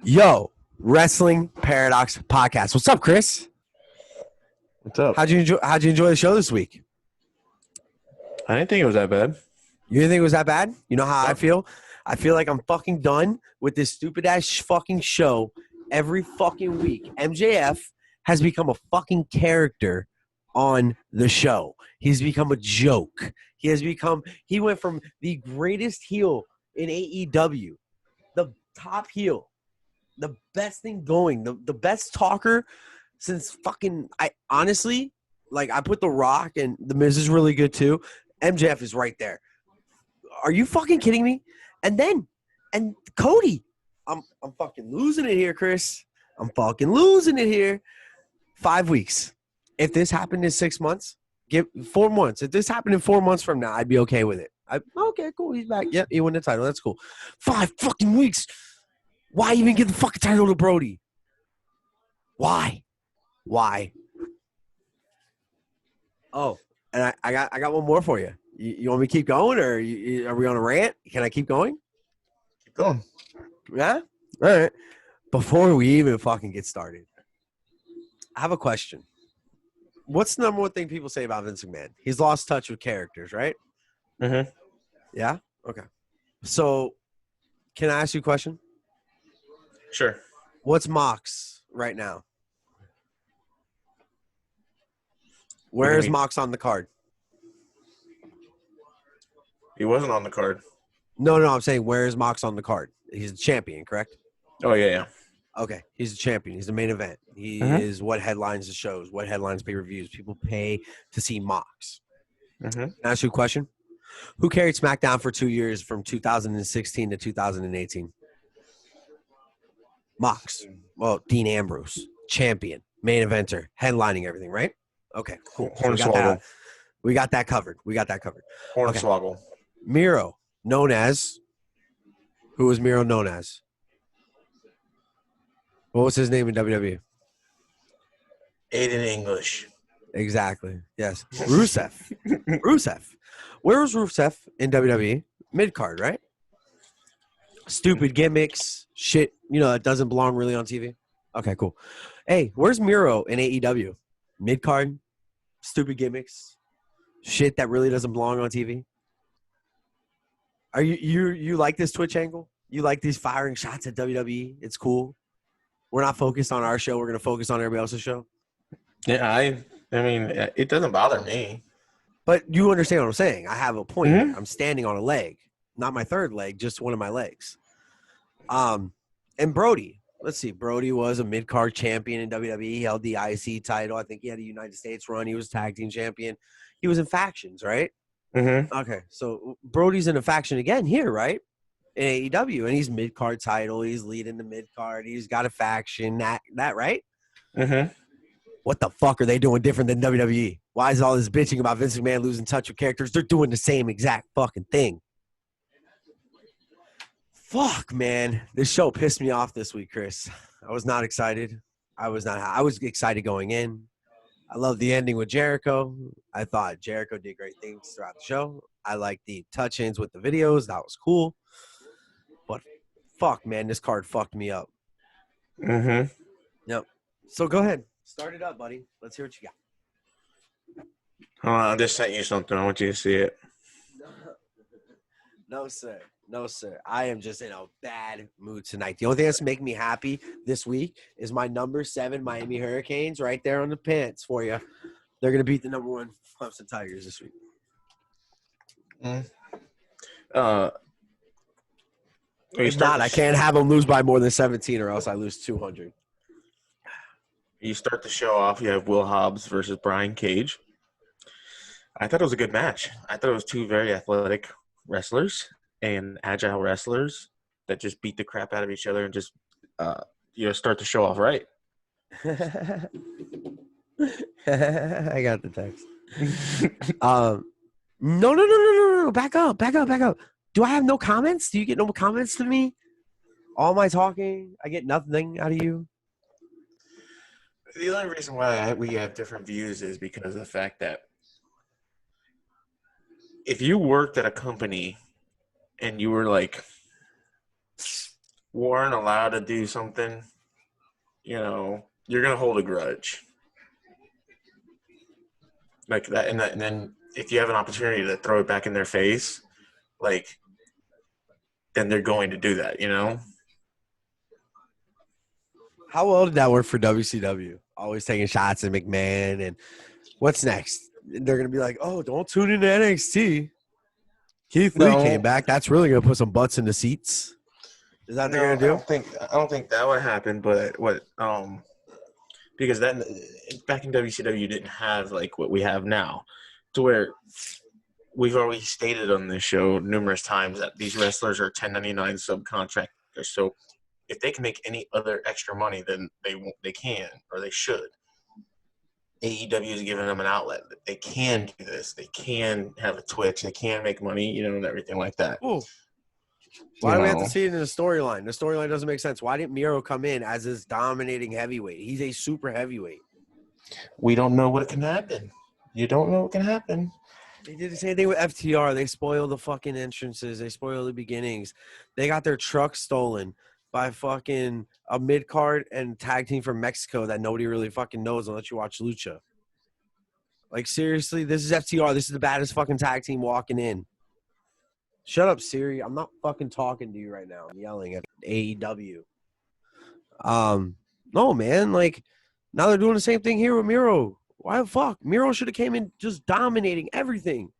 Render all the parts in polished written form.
Yo, Wrestling Paradox Podcast. What's up, Chris? What's up? How'd you enjoy the show this week? I didn't think it was that bad. You didn't think it was that bad? You know how I No. feel? I feel like I'm fucking done with this stupid ass fucking show every fucking week. MJF has become a fucking character on the show. He's become a joke. He went from the greatest heel in AEW, the top heel, the best thing going, the best talker since fucking I honestly I put The Rock and The Miz is really good too. MJF is right there. Are you fucking kidding me? And Cody, I'm fucking losing it here, Chris. I'm fucking losing it here. 5 weeks. If this happened in 6 months, give 4 months. If this happened in 4 months from now, I'd be okay with it. Okay, cool. He's back. Yep, he won the title. That's cool. 5 fucking weeks. Why even give the fucking title to Brody? Why? Oh, and I got one more for you. You want me to keep going, or are we on a rant? Can I keep going? Keep going. Yeah? All right. Before we even fucking get started, I have a question. What's the number one thing people say about Vince McMahon? He's lost touch with characters, right? Mm-hmm. Yeah? Okay. So, can I ask you a question? Sure. What's Mox right now? Where is Mox on the card? He wasn't on the card. No, I'm saying where is Mox on the card? He's a champion, correct? Oh, yeah. Okay, he's a champion. He's the main event. He is what headlines the shows, what headlines pay-per-views. People pay to see Mox. Mm-hmm. Can I ask you a question? Who carried SmackDown for 2 years from 2016 to 2018? Mox. Well, Dean Ambrose, champion, main eventer, headlining everything, right? Okay, cool. So we got that covered. Hornswoggle. Okay. Miro, known as – who was Miro known as? What was his name in WWE? Aiden English. Exactly. Yes. Rusev. Where was Rusev in WWE? Mid-card, right? Stupid gimmicks, shit, that doesn't belong really on TV. Okay, cool. Hey, where's Miro in AEW? Mid-card, stupid gimmicks, shit that really doesn't belong on TV. Are you like this Twitch angle? You like these firing shots at WWE? It's cool. We're not focused on our show. We're going to focus on everybody else's show. Yeah, I mean, it doesn't bother me. But you understand what I'm saying. I have a point here. I'm standing on a leg. Not my third leg, just one of my legs. And Brody. Let's see. Brody was a mid-card champion in WWE. He held the IC title. I think he had a United States run. He was tag team champion. He was in factions, right? Mm-hmm. Okay. So Brody's in a faction again here, right? In AEW. And he's mid-card title. He's leading the mid-card. He's got a faction. That right? Mm-hmm. What the fuck are they doing different than WWE? Why is all this bitching about Vince McMahon losing touch with characters? They're doing the same exact fucking thing. Fuck, man. This show pissed me off this week, Chris. I was not excited. I was excited going in. I love the ending with Jericho. I thought Jericho did great things throughout the show. I liked the touch-ins with the videos. That was cool. But fuck, man, this card fucked me up. Mm-hmm. Yep. So go ahead. Start it up, buddy. Let's hear what you got. Hold on, I just sent you something. I want you to see it. No, sir. I am just in a bad mood tonight. The only thing that's making me happy this week is my number 7 Miami Hurricanes right there on the pants for you. They're going to beat the number 1 Clemson Tigers this week. If not, I can't have them lose by more than 17 or else I lose 200. You start the show off. You have Will Hobbs versus Brian Cage. I thought it was a good match. I thought it was 2 very athletic wrestlers and agile wrestlers that just beat the crap out of each other and just start the show off right. I got the text. No. Back up. Do I have no comments? Do you get no comments to me? All my talking, I get nothing out of you. The only reason why we have different views is because of the fact that if you worked at a company and you were like weren't allowed to do something, you're gonna hold a grudge like that, and then if you have an opportunity to throw it back in their face, like then they're going to do that. How well did that work for WCW? Always taking shots at McMahon. And what's next? They're going to be like, oh, don't tune into NXT. Keith Lee came back. That's really going to put some butts in the seats. Is that what they're going to do? I don't think that would happen, but because then back in WCW you didn't have like what we have now, to where we've already stated on this show numerous times that these wrestlers are 1099 subcontractors. So if they can make any other extra money, then they can, or they should. AEW is giving them an outlet. They can do this. They can have a Twitch. They can make money, and everything like that. Ooh. Why do we have to see it in the storyline? The storyline doesn't make sense. Why didn't Miro come in as this dominating heavyweight? He's a super heavyweight. We don't know what can happen. You don't know what can happen. They did the same thing with FTR. They spoiled the fucking entrances. They spoiled the beginnings. They got their truck stolen by fucking a mid-card and tag team from Mexico that nobody really fucking knows unless you watch Lucha. Like, seriously, this is FTR. This is the baddest fucking tag team walking in. Shut up, Siri. I'm not fucking talking to you right now. I'm yelling at AEW. No, man. Like, now they're doing the same thing here with Miro. Why the fuck? Miro should have came in just dominating everything.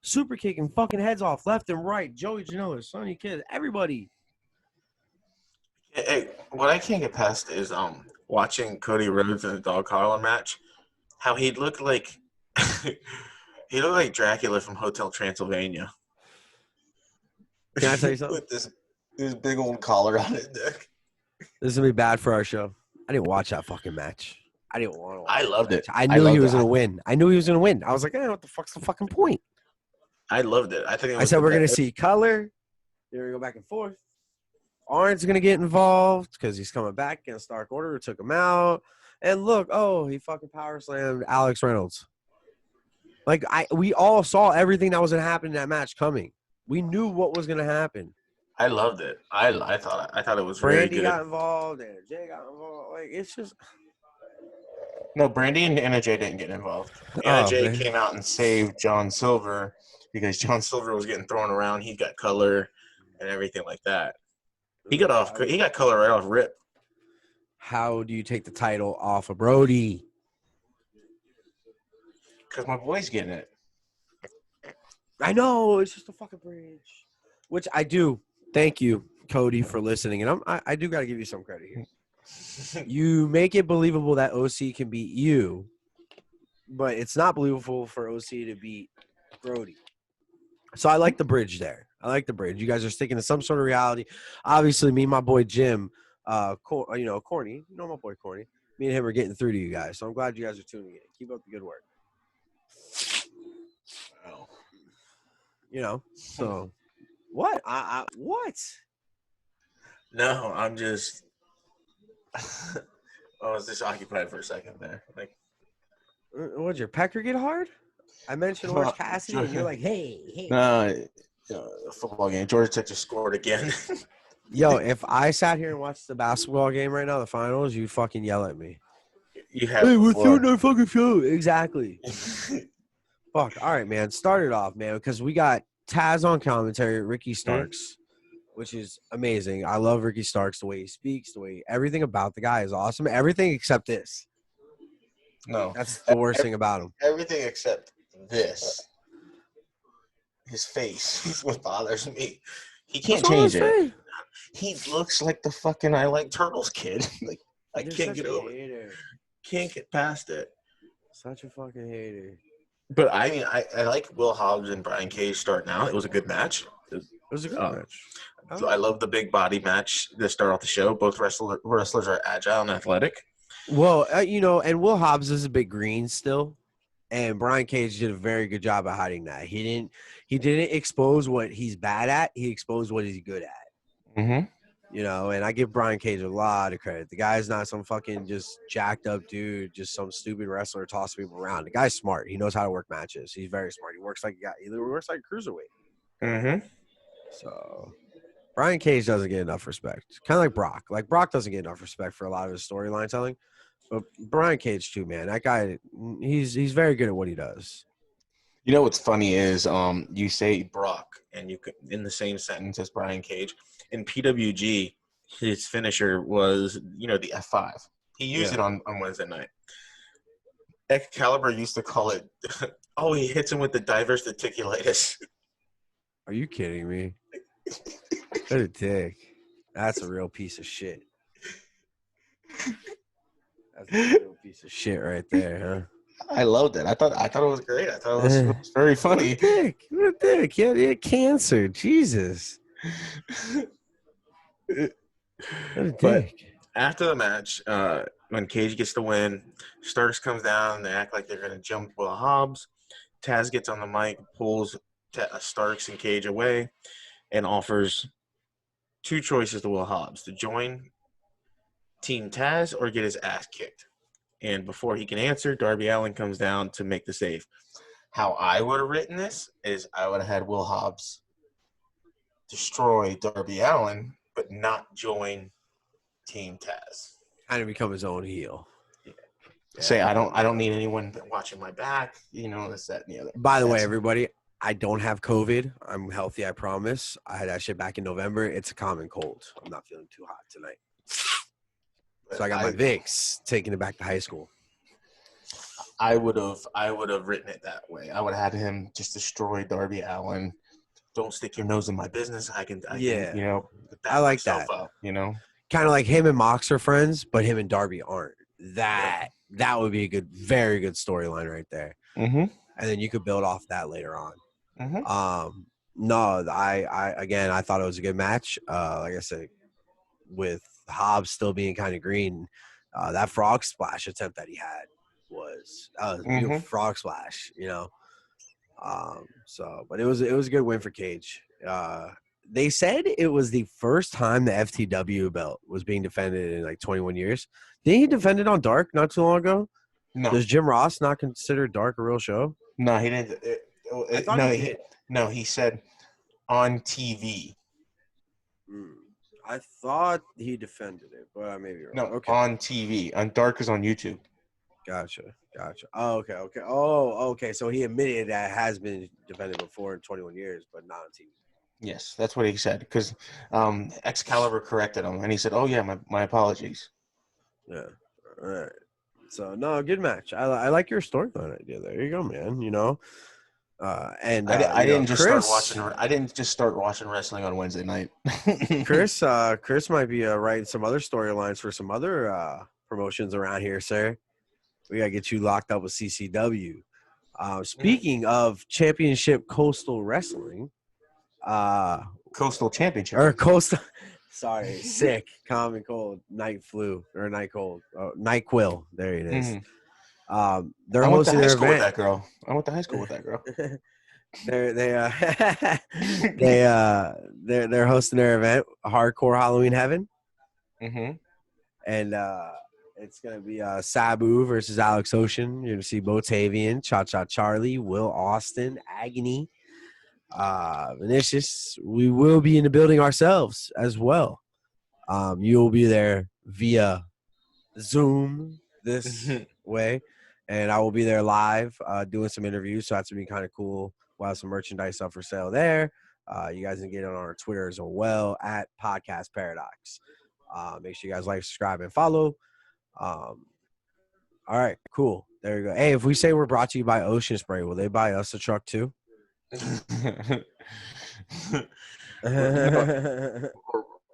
Super kicking fucking heads off left and right. Joey Janela, Sonny Kidd, everybody. Hey, what I can't get past is watching Cody Rhodes in the Dog Collar match. How he looked like he looked like Dracula from Hotel Transylvania. Can I tell you something? With this big old collar on his neck. This is gonna be bad for our show. I didn't watch that fucking match. I didn't want to watch I loved it. I knew he was gonna win. I knew he was gonna win. I was like, what the fuck's the fucking point? I loved it. I said we're gonna see color. Here we go back and forth. Arn's gonna get involved because he's coming back against Dark Order. Took him out. And look, he fucking power slammed Alex Reynolds. Like we all saw everything that was gonna happen in that match coming. We knew what was gonna happen. I loved it. I thought it was very good. Brandy got involved, and Jay got involved. Like it's just no. Brandy and Anna Jay didn't get involved. Anna Jay came out and saved John Silver because John Silver was getting thrown around. He got color and everything like that. He got color right off rip. How do you take the title off of Brody? Because my boy's getting it. I know. It's just a fucking bridge. Which I do. Thank you, Cody, for listening. And I do got to give you some credit here. You make it believable that OC can beat you, but it's not believable for OC to beat Brody. So I like the bridge there. I like the bridge. You guys are sticking to some sort of reality. Obviously, me and my boy Jim, Corny, my boy Corny, me and him are getting through to you guys. So I'm glad you guys are tuning in. Keep up the good work. So what? What? No, I'm just I was just occupied for a second there. Like, what'd your pecker get hard? I mentioned Orange Cassidy, and you're like, hey. Football game. Georgia Tech just scored again. Yo, if I sat here and watched the basketball game right now, the finals, you'd fucking yell at me. You have. Hey, we're starting our fucking show. Exactly. Fuck. All right, man. Start it off, man, because we got Taz on commentary, Ricky Starks, which is amazing. I love Ricky Starks, the way he speaks, everything about the guy is awesome. Everything except this. No. That's the worst thing about him. Everything except this. His face is what bothers me. He can't change it. He looks like the fucking I Like Turtles kid. Like I can't get over it. Can't get past it. Such a fucking hater. But I mean, I like Will Hobbs and Brian Cage starting out. It was a good match. It was a good match. I love the big body match to start off the show. Both wrestlers are agile and athletic. Well, and Will Hobbs is a bit green still, and Brian Cage did a very good job of hiding that. He didn't expose what he's bad at. He exposed what he's good at. Mm-hmm. And I give Brian Cage a lot of credit. The guy's not some fucking just jacked up dude, just some stupid wrestler tossing people around. The guy's smart. He knows how to work matches. He's very smart. He works like a guy. He works like a cruiserweight. Mm-hmm. So, Brian Cage doesn't get enough respect. Kind of like Brock. Like Brock doesn't get enough respect for a lot of his storyline telling, but Brian Cage too, man. That guy, he's very good at what he does. You know what's funny is you say Brock and you could in the same sentence as Brian Cage. In PWG, his finisher was the F5. He used it on Wednesday night. Excalibur used to call it. Oh, he hits him with the diverticulitis. Are you kidding me? What a dick. That's a real piece of shit. That's a real piece of shit right there, huh? I loved it. I thought it was great. I thought it was very funny. What a dick. What a dick. He had cancer. Jesus. What a dick. But after the match, when Cage gets the win, Starks comes down. They act like they're going to jump Will Hobbs. Taz gets on the mic, pulls Starks and Cage away, and offers two choices to Will Hobbs: to join Team Taz or get his ass kicked. And before he can answer, Darby Allin comes down to make the save. How I would have written this is I would have had Will Hobbs destroy Darby Allin, but not join Team Taz. Kind of become his own heel. Yeah. Say I don't need anyone watching my back. This, that, and the other. By the way, everybody, I don't have COVID. I'm healthy, I promise. I had that shit back in November. It's a common cold. I'm not feeling too hot tonight. So I got my Vicks, taking it back to high school. I would have written it that way. I would have had him just destroy Darby Allin. Don't stick your nose in my business. I can I like that. Up, kind of like him and Mox are friends, but him and Darby aren't. That would be a very good storyline right there. Mm-hmm. And then you could build off that later on. Mm-hmm. No, I thought it was a good match. Like I said, with Hobbs still being kind of green, that frog splash attempt that he had was a beautiful frog splash, but it was a good win for Cage. They said it was the first time the FTW belt was being defended in like 21 years. Didn't he defend it on Dark not too long ago? No. Does Jim Ross not consider Dark a real show? No, he didn't. No, he said on TV. I thought he defended it, but I may be wrong. No, okay. On TV. On Dark is on YouTube. Gotcha. Oh, okay. Oh, okay. So he admitted that it has been defended before in 21 years, but not on TV. Yes, that's what he said. Because Excalibur corrected him, and he said, "Oh yeah, my apologies." Yeah. All right. So no, good match. I like your storyline idea. There you go, man. I didn't just start watching wrestling on Wednesday night. Chris might be writing some other storylines for some other promotions around here, sir. We gotta get you locked up with CCW. Speaking of Championship Coastal Wrestling, Coastal Championship or Coastal. Sorry, sick, common cold, night flu or night cold, night quill. There it is. They're hosting their event. With that girl. I went to high school with that girl. They're hosting their event, Hardcore Halloween Heaven. Mm-hmm. And it's gonna be Sabu versus Alex Ocean. You're gonna see Botavian, Cha Cha Charlie, Will Austin, Agony, Vinicius. We will be in the building ourselves as well. You will be there via Zoom this way, and I will be there live doing some interviews. So that's gonna be kind of cool. We'll have some merchandise up for sale there. You guys can get it on our Twitter as well at Podcast Paradox. Make sure you guys like, subscribe, and follow. All right, cool. There you go. Hey, if we say we're brought to you by Ocean Spray, will they buy us a truck too?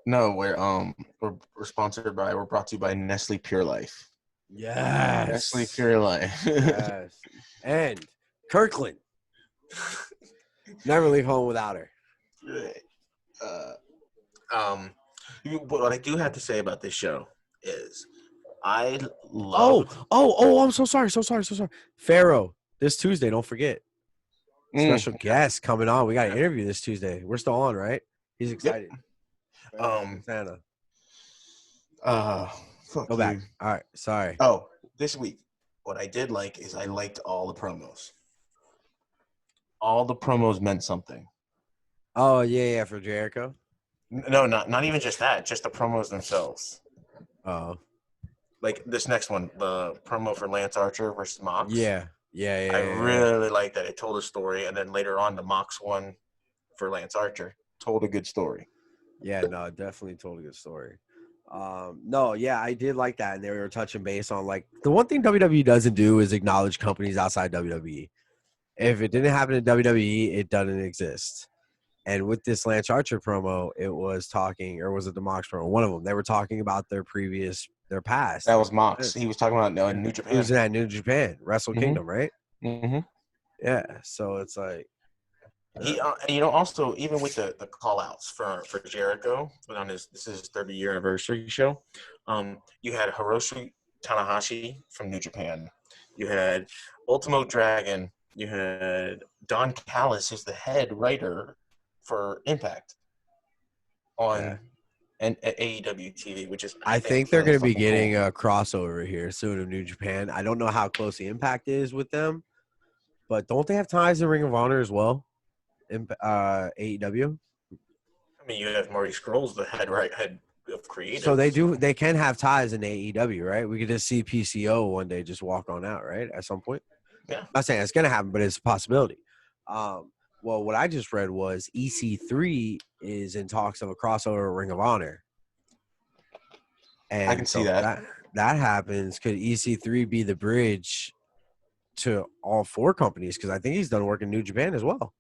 No, we're sponsored by. We're brought to you by Nestle Pure Life. Yes, Nestle Pure Life. Yes, and Kirkland. Never leave home without her. What I do have to say about this show is I love. I'm so sorry. Pharaoh, this Tuesday, don't forget. Special guest coming on. We got an interview this Tuesday. We're still on, right? He's excited. Yep. Santa. Fuck Go back. All right. Sorry. Oh, this week, what I did like is I liked all the promos. All the promos meant something. Oh, yeah, for Jericho. No, not even just that. Just the promos themselves. Oh, Like this next one, the promo for Lance Archer versus Mox. yeah, yeah, I yeah, yeah, yeah. really like that. It told a story, and then later on, the Mox one for Lance Archer told a good story. Yeah, no, it definitely told a good story. No, yeah, I did like that, and they were touching base on like the one thing WWE doesn't do is acknowledge companies outside WWE. If it didn't happen in WWE, it doesn't exist. And with this Lance Archer promo, it was talking, or was it the Mox promo? One of them. They were talking about their past. That was Mox. He was talking about New He was Japan. in that New Japan, Wrestle Kingdom, right? Mm-hmm. Yeah. So it's like, And also even with the call outs for Jericho on this is his 30-year anniversary show, you had Hiroshi Tanahashi from New Japan, you had Ultimo Dragon, you had Don Callis, who's the head writer for Impact yeah. on and at AEW TV, which is I think they're really going to be fucking getting cool. a crossover here soon of New Japan. I don't know how close the Impact is with them, but don't they have ties in Ring of Honor as well? In AEW. I mean, you have Marty Scurll, the head of So creative. they do. They can have ties in AEW, right? We could just see PCO one day just walk on out, right? At some point. Yeah. I'm not saying it's going to happen, but it's a possibility. Well, what I just read was EC3 is in talks of a crossover Ring of Honor. And I can see so that. that happens, could EC3 be the bridge to all four companies? Because I think he's done work in New Japan as well.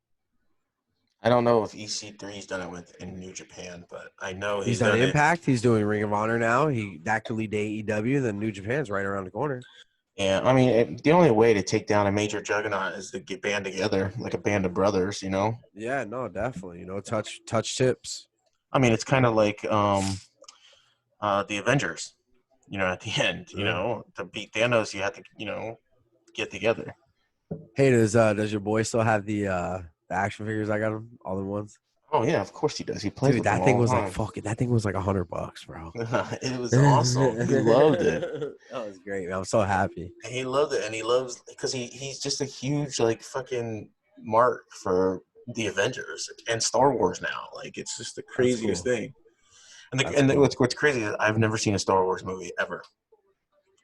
I don't know if EC3's done it in New Japan, but I know He's he's done done it. Impact. He's doing Ring of Honor now. That could lead to AEW. Then New Japan's right around the corner. Yeah, I mean, the only way to take down a major juggernaut is to get band together, like a band of brothers, you know? Yeah, no, definitely. Touch tips. I mean, it's kind of like the Avengers, at the end, Yeah. to beat Thanos, you have to, get together. Hey, does your boy still have the action figures? I got him, all the ones. Oh, yeah, of course he does. He plays Dude, with them that thing all the was like time. fucking. That thing was like $100, bro. It was awesome. He loved it. That was great, man. I'm so happy. He loved it, and he loves because he's just a huge like fucking mark for the Avengers and Star Wars now. Like it's just the That's craziest cool. thing. And That's cool. what's crazy is I've never seen a Star Wars movie ever.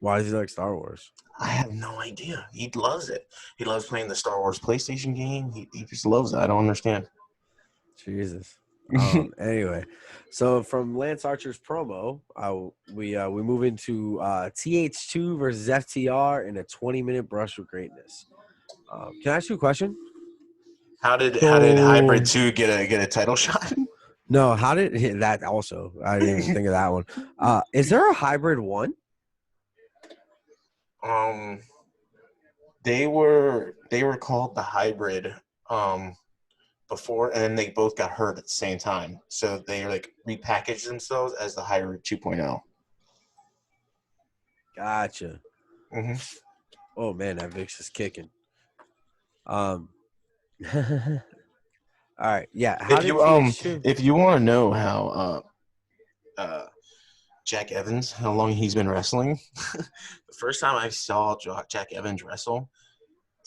Why does he like Star Wars? I have no idea. He loves it. He loves playing the Star Wars PlayStation game. He just loves it. I don't understand. Jesus. Anyway, so from Lance Archer's promo, we move into TH2 versus FTR in a 20-minute brush with greatness. Can I ask you a question? How did So Hybrid 2 get a title shot? no, how did that also? I didn't even think of that one. Is there a hybrid one? They were called the Hybrid before, and then they both got hurt at the same time. So they like repackaged themselves as the Hybrid 2.0. Gotcha. Mm-hmm. Oh man, that Vix is kicking. All right, yeah. How did TH2? If you want to know how Jack Evans, how long he's been wrestling, the first time I saw Jack Evans wrestle,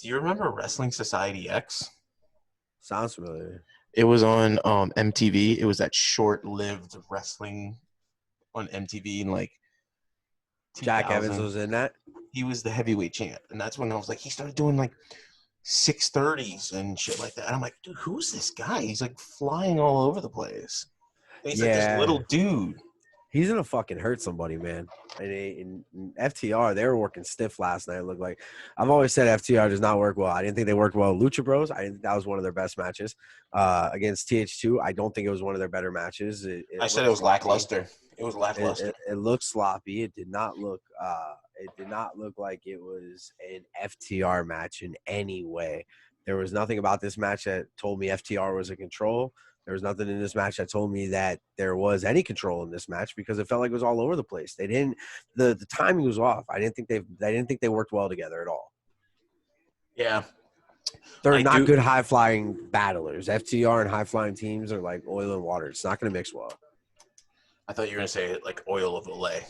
do you remember Wrestling Society X? Sounds familiar. It was on MTV. It was that short-lived wrestling on MTV in like 2000. Jack Evans was in that. He was the heavyweight champ, and that's when I was like, he started doing like 630s and shit like that. And I'm like, dude, who's this guy? He's like flying all over the place. And he's like this little dude. He's gonna fucking hurt somebody, man. And in FTR, they were working stiff last night. It looked like I've always said FTR does not work well. I didn't think they worked well. Lucha Bros, I didn't think that was one of their best matches. Against TH2, I don't think it was one of their better matches. I said it was lackluster. It was lackluster. It looked sloppy. It did not look. It did not look like it was an FTR match in any way. There was nothing about this match that told me FTR was in control. There was nothing in this match that told me that there was any control in this match because it felt like it was all over the place. They didn't. The timing was off. I didn't think they worked well together at all. Yeah. They're not good high flying battlers. FTR and high flying teams are like oil and water. It's not going to mix well. I thought you were going to say like oil of Olay.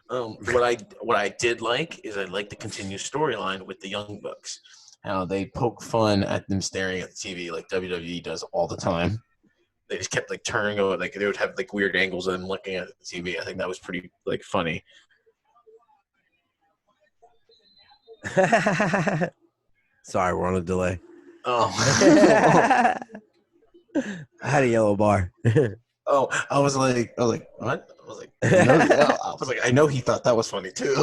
What I did like is I liked the continued storyline with the Young Bucks. how they poke fun at them staring at the TV like WWE does all the time. They just kept like turning over, like they would have like weird angles of them looking at the TV. I think that was pretty like funny. Sorry, we're on a delay. Oh, I had a yellow bar. oh, I was like, what? I know he thought that was funny too.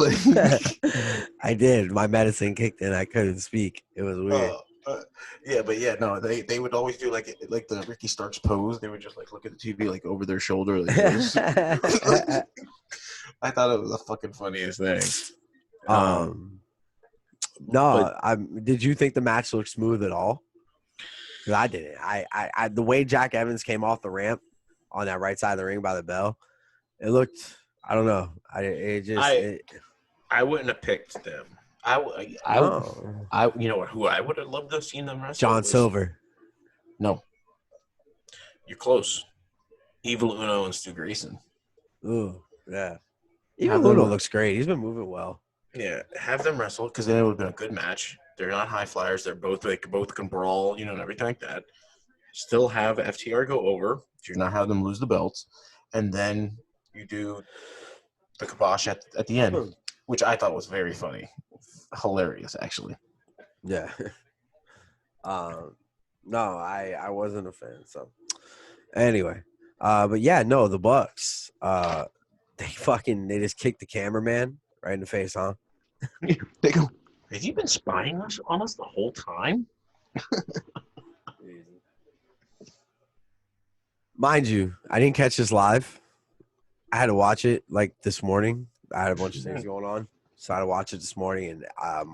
I did. My medicine kicked in. I couldn't speak. It was weird. No, they would always do like the Ricky Starks pose. They would just like look at the TV like over their shoulder. Like, I thought it was the fucking funniest thing. Did you think the match looked smooth at all? Because I didn't. I the way Jack Evans came off the ramp on that right side of the ring by the bell, it looked. I don't know. I wouldn't have picked them. You know what? Who I would have loved to have seen them wrestle? John Silver. No, you're close. Evil Uno and Stu Grayson. Ooh, yeah. Evil Uno looks great. He's been moving well. Yeah, have them wrestle because then it would have been a good match. They're not high flyers. They're both can brawl, and everything like that. Still have FTR go over. Do not have them lose the belts, and then you do the kibosh at the end, which I thought was very funny, hilarious actually. Yeah. No, I wasn't a fan. So anyway, but yeah, no, the Bucks. They just kicked the cameraman right in the face, huh? They go, have you been spying on us the whole time? Mind you, I didn't catch this live. I had to watch it like this morning. I had a bunch of things going on, so I had to watch it this morning. And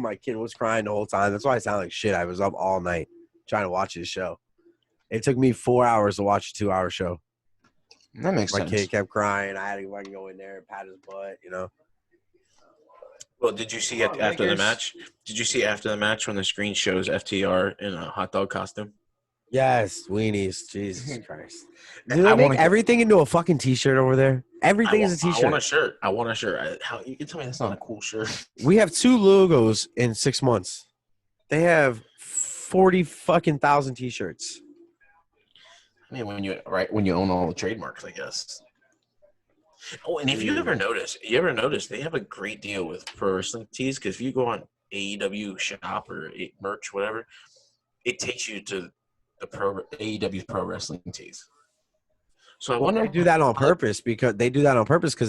my kid was crying the whole time. That's why I sound like shit. I was up all night trying to watch this show. It took me 4 hours to watch a 2-hour show. That makes sense. My kid kept crying. I had to go in there and pat his butt. Well, did you see after the match? Did you see after the match when the screen shows FTR in a hot dog costume? Yes, weenies. Jesus Christ. Do they make everything into a fucking T-shirt over there? Everything is a T-shirt. I want a shirt. How you can tell me that's not a cool shirt? We have 2 logos in 6 months. They have 40 fucking thousand T-shirts. I mean, when you own all the trademarks, I guess. Oh, and if you ever notice, they have a great deal with pro wrestling tees because if you go on AEW shop or merch, whatever, it takes you to the AEW's pro wrestling tees. So I wonder they do that on purpose because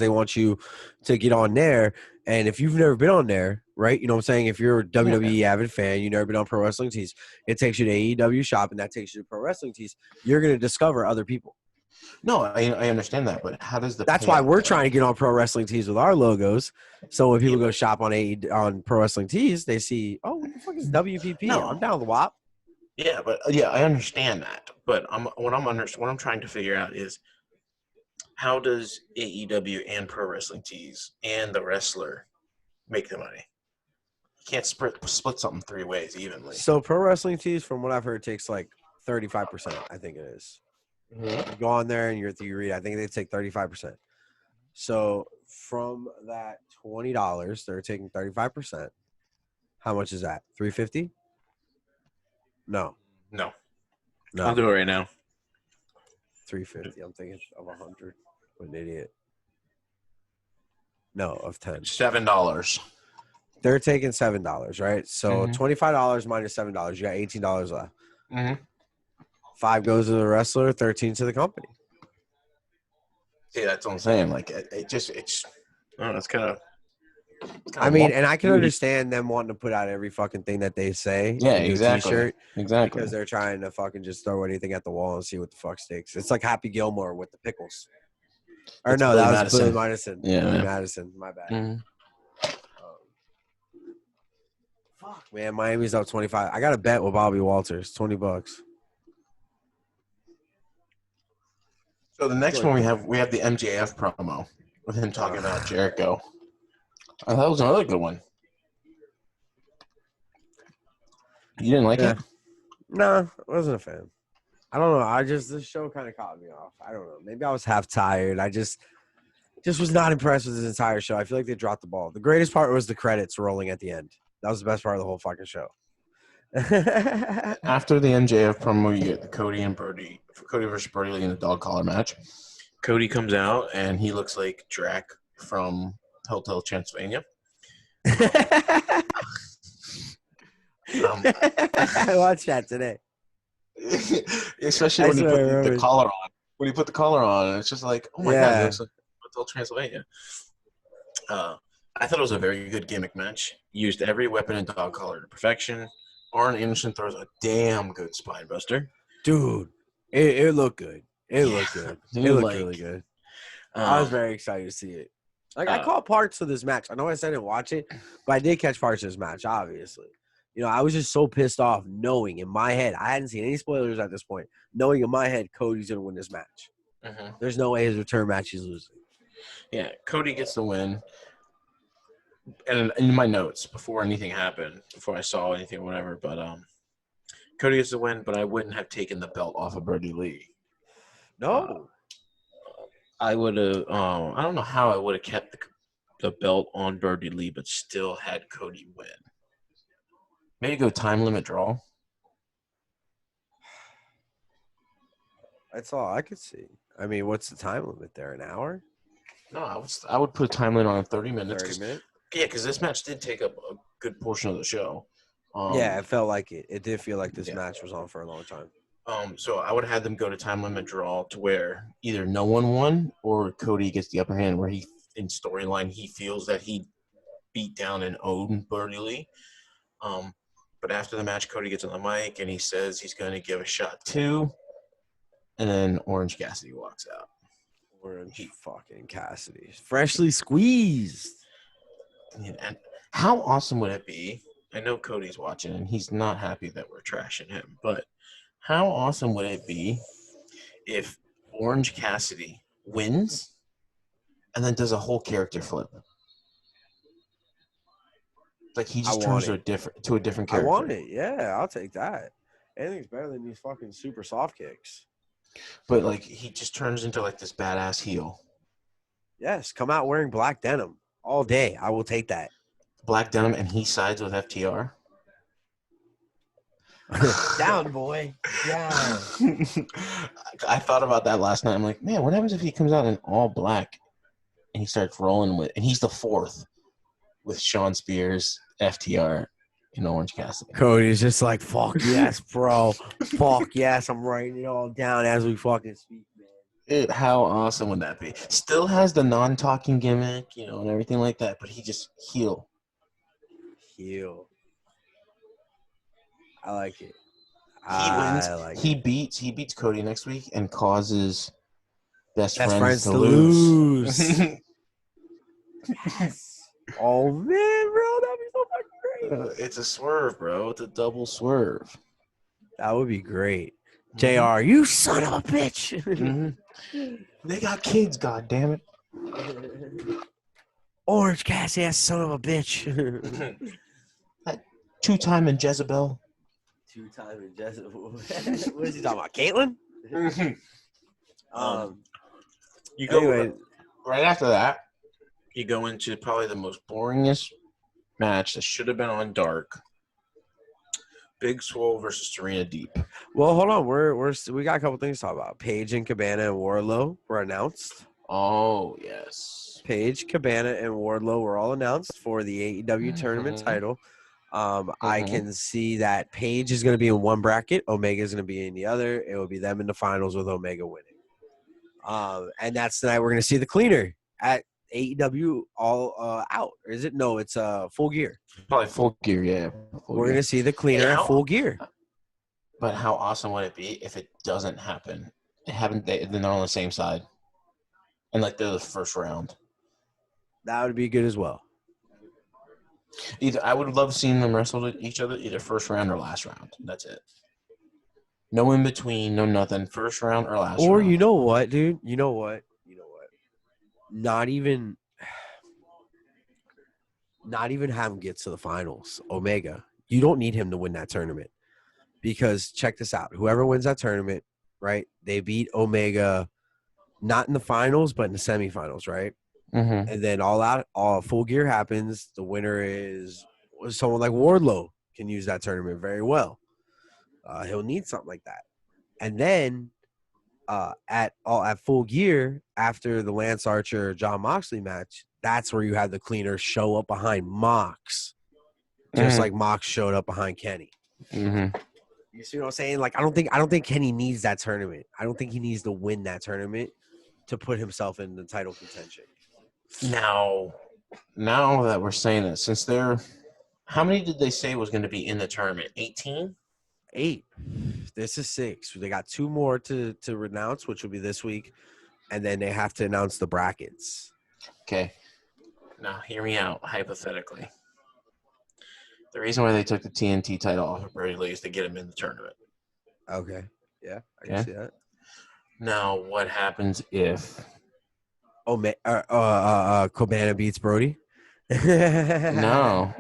they want you to get on there. And if you've never been on there, right? You know what I'm saying? If you're a WWE avid fan, you've never been on pro wrestling tees, it takes you to AEW shop and that takes you to pro wrestling tees. You're going to discover other people. No, I understand that, but how does that's why we're trying to get on pro wrestling tees with our logos. So when people go shop on pro wrestling tees, they see, oh, what the fuck is WPP? No. I'm down with the WAP. Yeah, but I understand that. But what I'm trying to figure out is how does AEW and pro wrestling tees and the wrestler make the money? You can't split something 3 ways evenly. So pro wrestling tees, from what I've heard, takes like 35%. I think it is. Mm-hmm. You go on there and you read. I think they take 35%. So from that $20, they're taking 35%. How much is that? $350? No. I'll do it right now. $350. I'm thinking of 100. What an idiot. No, of 10. $7. They're taking $7, right? So $25 minus $7. You got $18 left. Mm-hmm. 5 goes to the wrestler, 13 to the company. Yeah, that's what I'm saying. Like it's kind of. I mean, and I can understand them wanting to put out every fucking thing that they say. Yeah, exactly. T-shirt, exactly. Because they're trying to fucking just throw anything at the wall and see what the fuck sticks. It's like Happy Gilmore with the pickles. Or no, that was Billy Madison. Yeah, Billy Madison. My bad. Mm-hmm. Fuck, man. Miami's up 25. I got a bet with Bobby Walters. $20. So the next one we have the MJF promo with him talking about Jericho. I thought it was another good one. You didn't like it? No, I wasn't a fan. I don't know. This show kind of caught me off. I don't know. Maybe I was half tired. I just was not impressed with this entire show. I feel like they dropped the ball. The greatest part was the credits rolling at the end. That was the best part of the whole fucking show. After the MJF promo, you get the Cody versus Brody Lee in the dog collar match. Cody comes out and he looks like Drac from Hotel Transylvania. I watched that today. Especially when he put the collar on. When he put the collar on, it's just like, oh my god, he looks like Hotel Transylvania. I thought it was a very good gimmick match. Used every weapon in dog collar to perfection. Arn Anderson throws a damn good spine buster. Dude, it looked good. It looked good. It looked really good. I was very excited to see it. Like, I caught parts of this match. I know I said I didn't watch it, but I did catch parts of this match, obviously. You know, I was just so pissed off knowing in my head, I hadn't seen any spoilers at this point, knowing in my head Cody's going to win this match. Mm-hmm. There's no way his return match is losing. Yeah, Cody gets the win. And in my notes, before anything happened, before I saw anything or whatever, but Cody gets the win, but I wouldn't have taken the belt off of Brody Lee. No. I would have, I don't know how I would have kept the belt on Brody Lee, but still had Cody win. Maybe go time limit draw. That's all I could see. I mean, what's the time limit there? An hour? No, I would put a time limit on 30 minutes. 30 minutes? Yeah, because this match did take up a good portion of the show. Yeah, it felt like it. It did feel like this match was on for a long time. So I would have had them go to time limit draw to where either no one won or Cody gets the upper hand, where he, in storyline, he feels that he beat down and owned Brody Lee. But after the match, Cody gets on the mic and he says he's going to give a shot too. And then Orange Cassidy walks out. Orange fucking Cassidy. Freshly squeezed. And how awesome would it be? I know Cody's watching and he's not happy that we're trashing him, but how awesome would it be if Orange Cassidy wins and then does a whole character flip? Like he just turns to a different character. I want it. Yeah, I'll take that. Anything's better than these fucking super soft kicks. But like he just turns into like this badass heel. Yes, come out wearing black denim all day. I will take that. Black denim, and he sides with FTR. Down, boy. Down. I thought about that last night. I'm like, man, what happens if he comes out in all black and he starts rolling with, and he's the fourth with Sean Spears, FTR, and Orange Cassidy. Cody's just like, fuck yes, bro. Fuck yes. I'm writing it all down as we fucking speak, man. How awesome would that be? Still has the non-talking gimmick, you know, and everything like that, but he just heel. I like it. He beats Cody next week and causes best friends to lose. Yes. Oh man, bro, that'd be so fucking great. It's a swerve, bro. It's a double swerve. That would be great. JR, you son of a bitch. Mm-hmm. They got kids, god damn it. Orange Cassidy, ass son of a bitch. Two-time in Jezebel. Two-time in Jezebel. What is he talking about? Caitlyn? You go right after that. You go into probably the most boringest match that should have been on Dark. Big Swole versus Serena Deep. Well, hold on. We got a couple things to talk about. Paige and Cabana and Wardlow were announced. Oh, yes. Paige, Cabana, and Wardlow were all announced for the AEW tournament title. I can see that Paige is going to be in one bracket. Omega is going to be in the other. It will be them in the finals with Omega winning. And that's the night we're going to see the cleaner at AEW all out. Or is it? No, it's Full Gear. Probably Full Gear, yeah. We're going to see the cleaner at Full Gear. But how awesome would it be if it doesn't happen? They're not on the same side. And like they're the first round. That would be good as well. I would love seeing them wrestle each other either first round or last round. That's it. No in between, no nothing. First round or last round. Or you know what, dude? You know what? Not even have him get to the finals. Omega. You don't need him to win that tournament. Because check this out. Whoever wins that tournament, right? They beat Omega not in the finals, but in the semifinals, right? Mm-hmm. And then all Full Gear happens. The winner is someone like Wardlow can use that tournament very well. He'll need something like that. And then at Full Gear, after the Lance Archer John Moxley match, that's where you had the cleaner show up behind Mox, just like Mox showed up behind Kenny. Mm-hmm. You see what I'm saying? Like I don't think Kenny needs that tournament. I don't think he needs to win that tournament to put himself in the title contention. Now that we're saying that, since how many did they say was going to be in the tournament? 18? 8. This is 6. They got 2 more to renounce, which will be this week, and then they have to announce the brackets. Okay. Now, hear me out, hypothetically. The reason why they took the TNT title off of Brody Lee is to get him in the tournament. Okay. Yeah, I can see that. Now, what happens if... Cabana beats Brody? No.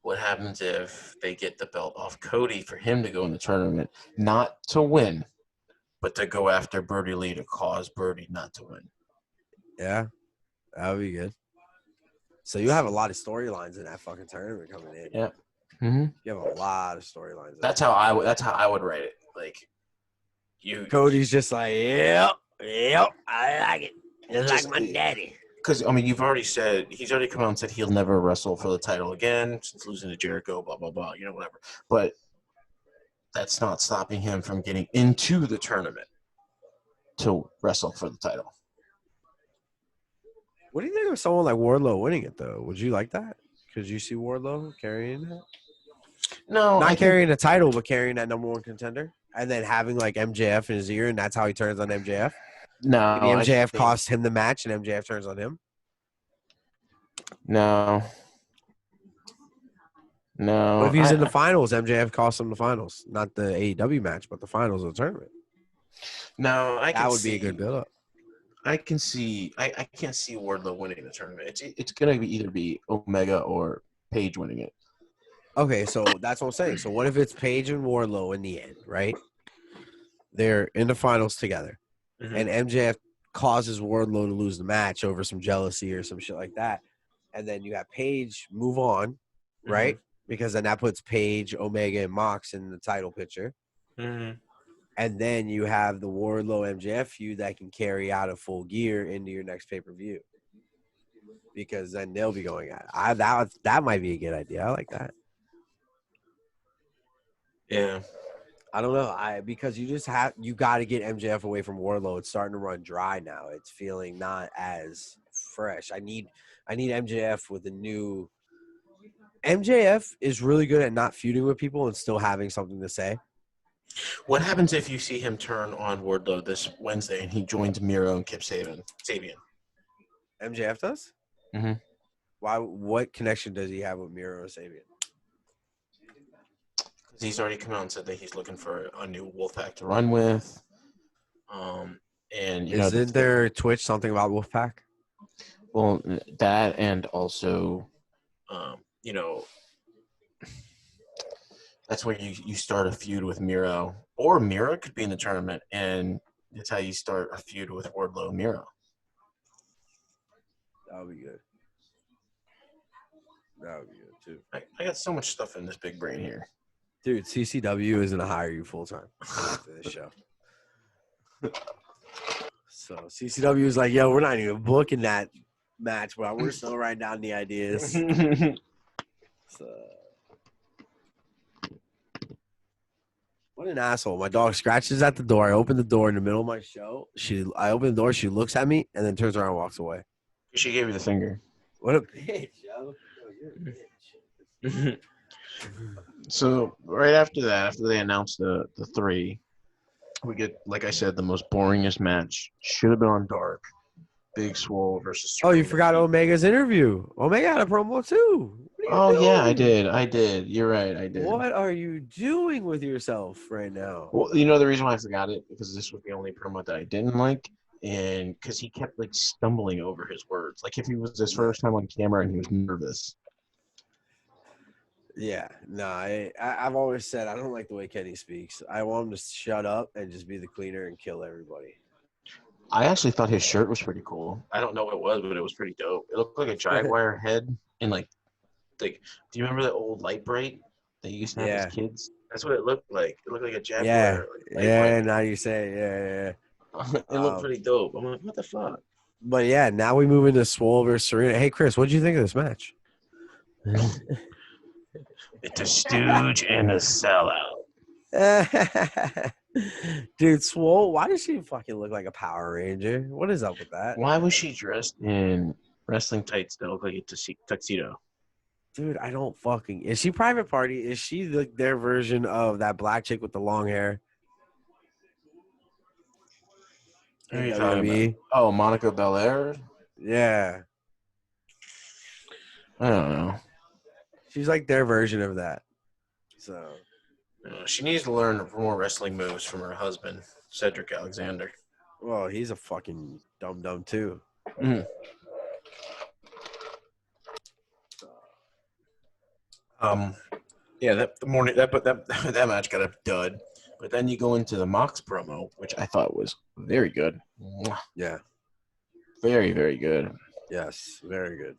What happens if they get the belt off Cody for him to go in the tournament, not to win, but to go after Brody Lee to cause Brody not to win? Yeah, that would be good. So you have a lot of storylines in that fucking tournament coming in. Yeah. Mm-hmm. You have a lot of storylines. That's how I would write it. Like Cody's just like, yep, I like it. Just like my daddy. Because, I mean, he's already come out and said he'll never wrestle for the title again since losing to Jericho, blah, blah, blah, whatever. But that's not stopping him from getting into the tournament to wrestle for the title. What do you think of someone like Wardlow winning it, though? Would you like that? Could you see Wardlow carrying that? No. Not carrying a title, but carrying that number 1 contender? And then having, like, MJF in his ear, and that's how he turns on MJF? No. Maybe MJF costs him the match, and MJF turns on him? No. What if he's in the finals? MJF costs him the finals. Not the AEW match, but the finals of the tournament. No, that would be a good build-up. I can see. I can't see Wardlow winning the tournament. It's gonna either be Omega or Paige winning it. Okay, so that's what I'm saying. So what if it's Paige and Wardlow in the end, right? They're in the finals together, and MJF causes Wardlow to lose the match over some jealousy or some shit like that, and then you have Paige move on, right? Because then that puts Paige, Omega, and Mox in the title picture. And then you have the Wardlow MJF feud that can carry out a Full Gear into your next pay-per-view. Because then they'll be going at it. That might be a good idea. I like that. Yeah. I don't know. Because you got to get MJF away from Wardlow. It's starting to run dry now. It's feeling not as fresh. I need MJF with a new. MJF is really good at not feuding with people and still having something to say. What happens if you see him turn on Wardlow this Wednesday and he joins Miro and Kip Sabian? MJF does? Mm-hmm. Why? What connection does he have with Miro and Sabian? Because he's already come out and said that he's looking for a new Wolfpack to run with. And isn't there Twitch something about Wolfpack? Well, that and also, that's where you start a feud with Miro, or Miro could be in the tournament, and that's how you start a feud with Wardlow Miro. That would be good. That would be good too. I got so much stuff in this big brain here, dude. CCW is gonna hire you full time after this show. So CCW is like, yo, we're not even booking that match, but we're still writing down the ideas. So. What an asshole. My dog scratches at the door. I open the door in the middle of my show. I open the door. She looks at me and then turns around and walks away. She gave you the finger. What a bitch, yo. You're a bitch. So right after that, after they announced the 3, we get, like I said, the most boringest match. Should have been on Dark. Big Swole versus Serena. Oh, you forgot Omega's interview. Omega had a promo too. Oh, yeah, I did. You're right, I did. What are you doing with yourself right now? Well, the reason why I forgot it, because this was the only promo that I didn't like, and because he kept, stumbling over his words. Like, if he was his first time on camera and he was nervous. Yeah, no, I've always said I don't like the way Kenny speaks. I want him to shut up and just be the cleaner and kill everybody. I actually thought his shirt was pretty cool. I don't know what it was, but it was pretty dope. It looked like a Jaguar head in like, do you remember the old light bright that you used to have as Yeah. kids? That's what it looked like. It looked like a Yeah. Jaguar light Yeah. bright. Now you say, yeah. It looked pretty dope. I'm like, what the fuck? But yeah, now we move into Swole versus Serena. Hey, Chris, what did you think of this match? It's a stooge and a sellout. Dude, Swole, why does she fucking look like a Power Ranger? What is up with that? Why was she dressed in wrestling tights that look like a tuxedo? Dude, I don't fucking. Is she Private Party? Is she their version of that black chick with the long hair? What are you In talking WWE? about? Oh, Monica Belair? Yeah. I don't know. She's like their version of that. So She needs to learn more wrestling moves from her husband, Cedric Alexander. well, he's a fucking dum too. Mm. Yeah, that match got a dud. But then you go into the Mox promo, which I thought was very good. Yeah. Very, very good. Yes. Very good.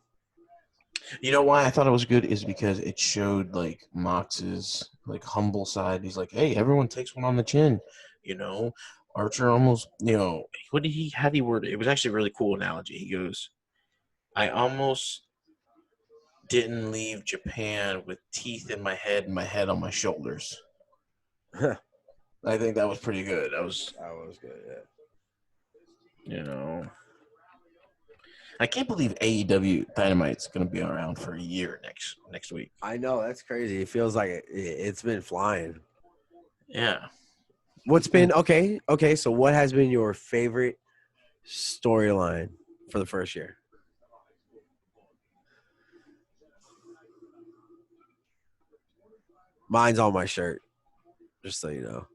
You know why I thought it was good is because it showed like Mox's like humble side. He's like, hey, everyone takes one on the chin. You know, Archer almost, how did he word it? It was actually a really cool analogy. He goes, I almost didn't leave Japan with teeth in my head and my head on my shoulders. I think that was pretty good. That was good, yeah. I can't believe AEW Dynamite's going to be around for a year next week. I know, that's crazy. It feels like it's been flying. Yeah. What's been okay, so what has been your favorite storyline for the first year? Mine's on my shirt, just so you know.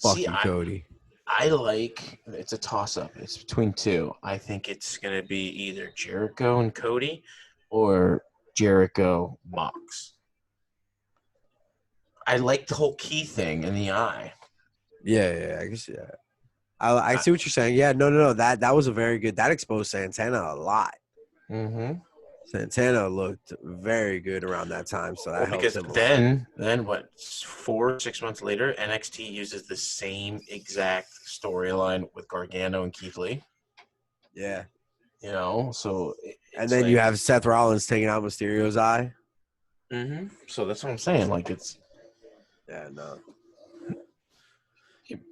Fuck you, Cody. I like it's a toss-up. It's between two. I think it's going to be either Jericho and Cody or Jericho Mox. I like the whole key thing in the eye. Yeah, I guess, yeah. I see what you're saying. Yeah, no. That was a very good. That exposed Santana a lot. Mm-hmm. Santana looked very good around that time, so that helps him. Then what? 4-6 months later, NXT uses the same exact storyline with Gargano and Keith Lee. Yeah, so and then you have Seth Rollins taking out Mysterio's eye. Mm-hmm. So that's what I'm saying. Like it's. Yeah, no.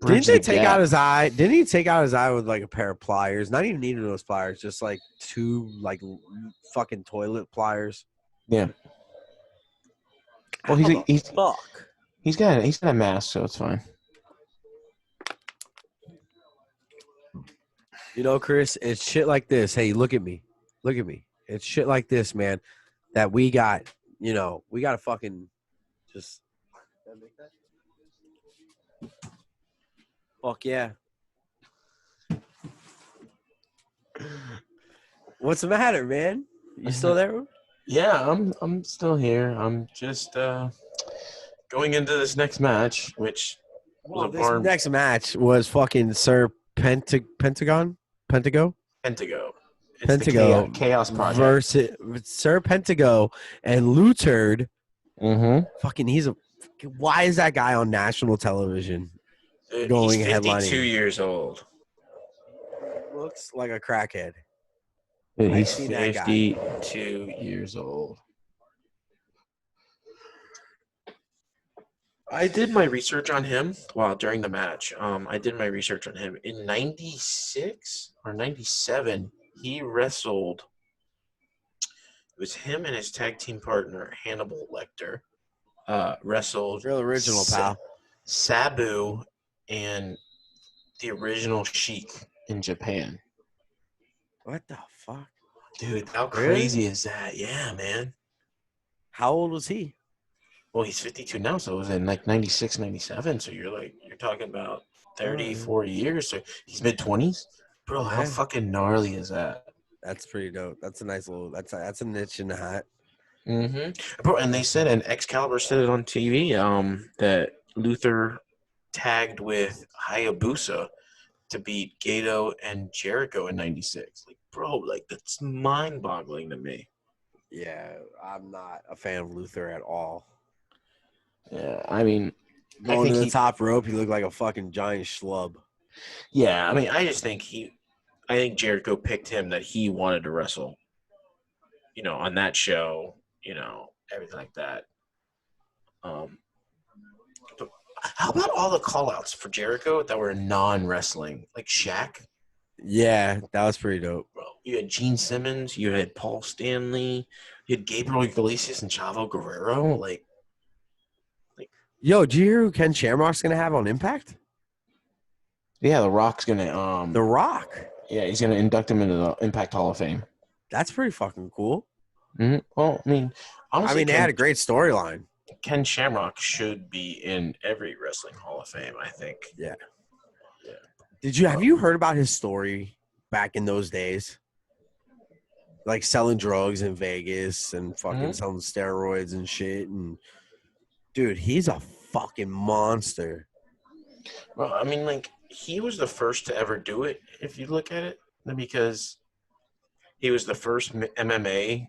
Didn't they take out his eye? Didn't he take out his eye with like a pair of pliers? Not even needing those pliers, just like two like fucking toilet pliers. Yeah. Well, he's fuck. He's got a mask, so it's fine. Chris, it's shit like this. Hey, look at me. It's shit like this, man. That we got. We got to fucking just. Fuck yeah. What's the matter, man? You still there? Yeah, I'm still here. I'm just going into this next match, which next match was fucking Sir Pentago. Pentago. It's Pentago the Chaos Project versus Sir Pentago and Luturd. Mm-hmm. Fucking, why is that guy on national television? Going he's 52 headlining. years old. Looks like a crackhead. He's 52 years old. I did my research on him during the match. I did my research on him. In 96 or 97, he wrestled. It was him and his tag team partner, Hannibal Lecter, wrestled. Real original, pal. Sabu and the original Sheik in Japan. What the fuck? Dude, how crazy is that? Yeah, man. How old was he? Well, he's 52 now, so it was in like 96, 97. So you're talking about 30, 40 years. So he's mid-20s. Bro, how fucking gnarly is that? That's pretty dope. That's a nice little, that's a niche in the hat. Mm-hmm. Bro, and they said, and Excalibur said it on TV, that Luther tagged with Hayabusa to beat Gato and Jericho in '96. Like, bro, like that's mind-boggling to me. Yeah, I'm not a fan of Luther at all. Yeah, I mean, Going to the top rope, he looked like a fucking giant schlub. Yeah, I mean, I think Jericho picked him that he wanted to wrestle. On that show, everything like that. But how about all the call-outs for Jericho that were non-wrestling, like Shaq? Yeah, that was pretty dope. Bro, you had Gene Simmons, you had Paul Stanley, you had Gabriel Iglesias and Chavo Guerrero. Yo, do you hear who Ken Shamrock's gonna have on Impact? Yeah, The Rock's gonna The Rock. Yeah, he's gonna induct him into the Impact Hall of Fame. That's pretty fucking cool. Mm-hmm. Well, I mean, honestly, they had a great storyline. Ken Shamrock should be in every wrestling Hall of Fame, I think. Yeah. Have you heard about his story back in those days? Like selling drugs in Vegas and fucking selling steroids and shit. And dude, he's a fucking monster. Well, I mean, like, he was the first to ever do it, if you look at it, because he was the first MMA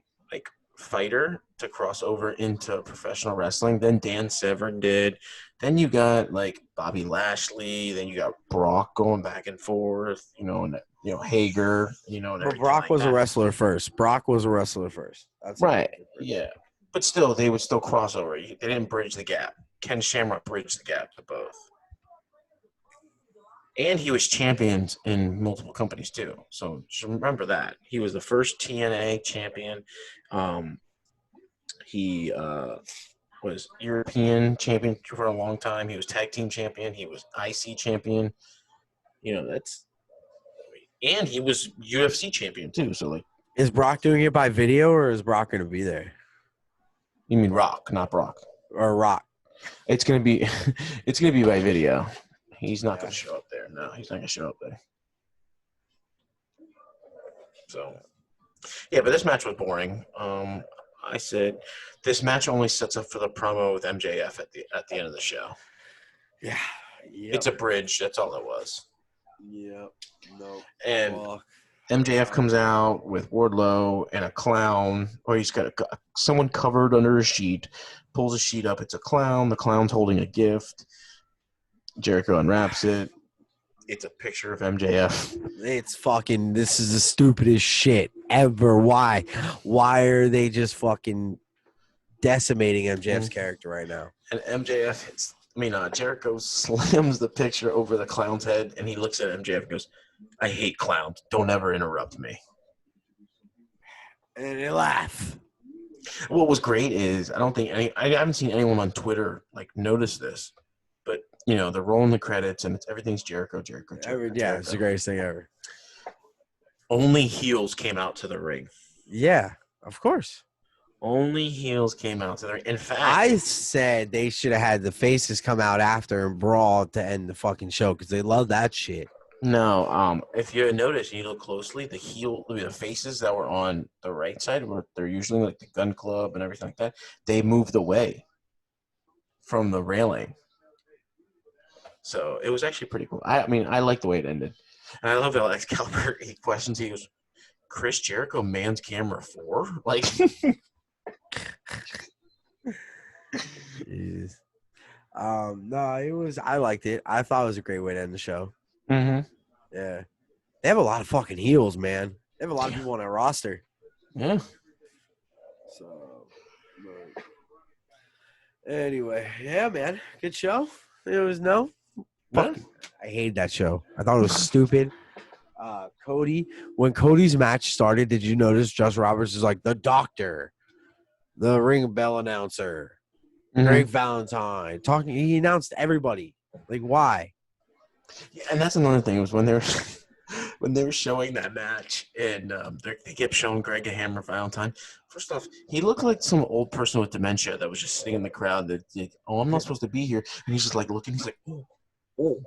fighter to cross over into professional wrestling. Then Dan Severn did. Then you got Bobby Lashley. Then you got Brock going back and forth. And Hager. But Brock was a wrestler first. That's right. Yeah, but still, they would still cross over. They didn't bridge the gap. Ken Shamrock bridged the gap to both. And he was champions in multiple companies too. So just remember that. He was the first TNA champion. He was European champion for a long time. He was tag team champion. He was IC champion. And he was UFC champion too. So is Brock doing it by video or is Brock going to be there? You mean Rock, not Brock? Or Rock? It's gonna be by video. He's not going to show up there. No, he's not going to show up there. So, yeah, but this match was boring. I said this match only sets up for the promo with MJF at the end of the show. Yeah. Yep. It's a bridge. That's all it was. Yep. No. And MJF comes out with Wardlow and a clown, or he's got someone covered under a sheet, pulls a sheet up. It's a clown. The clown's holding a gift. Jericho unwraps it. It's a picture of MJF. This is the stupidest shit ever. Why are they just fucking decimating MJF's character right now? And Jericho slams the picture over the clown's head, and he looks at MJF and goes, "I hate clowns. Don't ever interrupt me." And they laugh. What was great is I haven't seen anyone on Twitter notice this. They're rolling the credits, and everything's Jericho. It's the greatest thing ever. Only heels came out to the ring. Yeah, of course. Only heels came out to the ring. In fact, I said they should have had the faces come out after and brawl to end the fucking show because they love that shit. No, if you notice and you look closely, the faces that were on the right side, where they're usually the Gun Club and everything like that, they moved away from the railing. So it was actually pretty cool. I like the way it ended. And I love how Excalibur, he questions, he goes, "Chris Jericho mans camera 4?" Jeez. No, I liked it. I thought it was a great way to end the show. Mm-hmm. Yeah. They have a lot of fucking heels, man. They have a lot of people on their roster. Yeah. So, anyway, yeah, man. Good show. It was I hated that show. I thought it was stupid. Cody, when Cody's match started, did you notice Josh Roberts is like the doctor, the ring bell announcer, Greg Valentine talking? He announced everybody. Why? Yeah, and that's another thing was when they were showing that match and they kept showing Greg and Hammer Valentine. First off, he looked like some old person with dementia that was just sitting in the crowd. I'm not supposed to be here, and he's just looking. He's like, what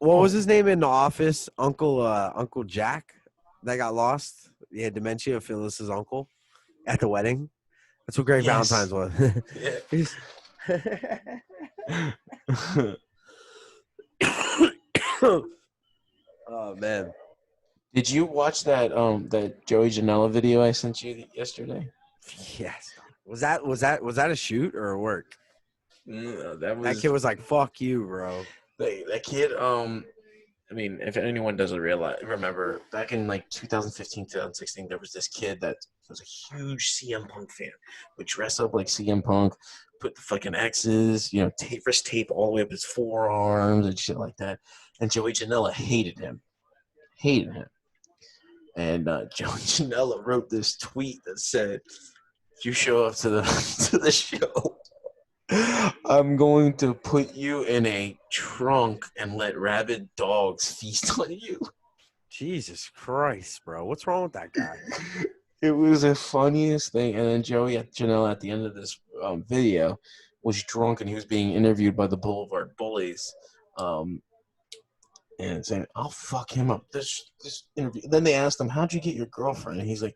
was his name in the office? Uncle Jack that got lost. He had dementia. Phyllis's uncle at the wedding. That's what Greg Valentine's was. Oh man. Did you watch that Joey Janela video I sent you yesterday? Yes. Was that a shoot or a work? No, That kid was like, "Fuck you, bro." that kid. I mean, if anyone doesn't remember, back in like 2015, 2016, there was this kid that was a huge CM Punk fan, would dress up like CM Punk, put the fucking X's, wrist tape all the way up his forearms and shit like that. And Joey Janela hated him. And Joey Janela wrote this tweet that said, "If you show up to the to the show, I'm going to put you in a trunk and let rabid dogs feast on you." Jesus Christ, bro. What's wrong with that guy? It was the funniest thing. And then Joey Janela at the end of this video was drunk and he was being interviewed by the Boulevard Bullies. And saying, "I'll fuck him up." This interview. Then they asked him, "How'd you get your girlfriend?" And he's like,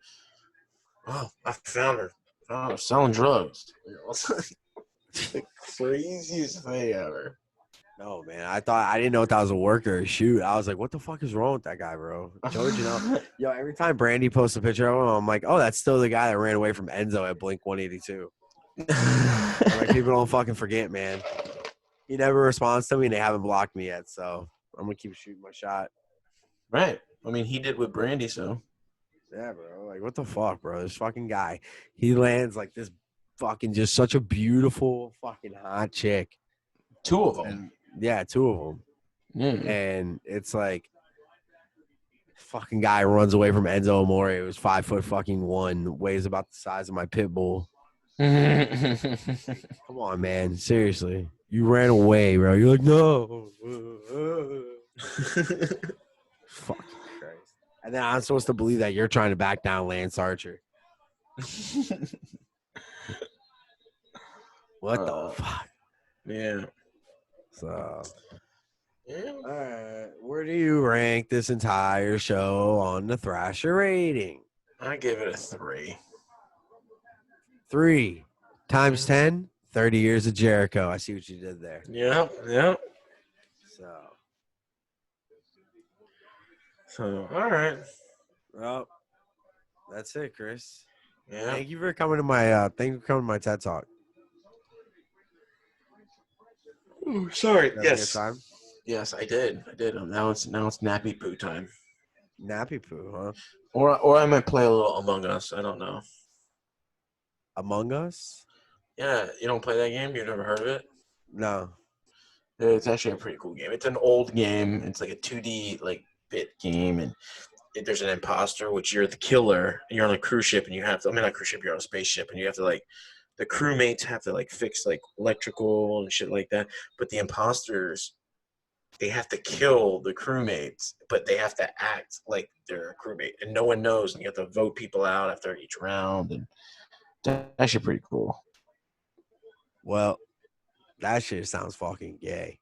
"Oh, I found her. Found her selling drugs." The craziest thing ever. No, man. I didn't know if that was a work or a shoot. I was like, what the fuck is wrong with that guy, bro? Joey Janela. Yo, every time Brandy posts a picture of him, I'm like, oh, that's still the guy that ran away from Enzo at Blink 182. Like, people don't fucking forget, man. He never responds to me, and they haven't blocked me yet, so I'm gonna keep shooting my shot. Right. I mean, he did with Brandy, so. Yeah, bro. Like, what the fuck, bro? This fucking guy. He lands like this fucking just such a beautiful fucking hot chick. Two of them. And, yeah, two of them. Yeah. And it's like, fucking guy runs away from Enzo Amore, who's 5'1", weighs about the size of my pit bull. Come on, man. Seriously. You ran away, bro. You're like, no. Fuck Christ. And then I'm supposed to believe that you're trying to back down Lance Archer. What the fuck? Yeah. So, Yeah. all right. Where do you rank this entire show on the Thrasher rating? I give it a 3. 3 times 10, 30 years of Jericho. I see what you did there. Yeah. Yeah. So, all right. Well, that's it, Chris. Yeah. Thank you for coming to my TED Talk. Ooh, sorry. Did you have a good time? Yes, I did. Now it's nappy poo time. Nappy poo, huh? Or I might play a little Among Us. I don't know. Among Us? Yeah, you don't play that game? You've never heard of it? No. It's actually a pretty cool game. It's an old game. It's like a 2D bit game, and there's an imposter, which you're the killer. And you're on a cruise ship, and you have to. I mean, not cruise ship. You're on a spaceship, and you have to the crewmates have to fix electrical and shit like that. But the imposters, they have to kill the crewmates, but they have to act like they're a crewmate, and no one knows. And you have to vote people out after each round, and that's actually pretty cool. Well, that shit sounds fucking gay.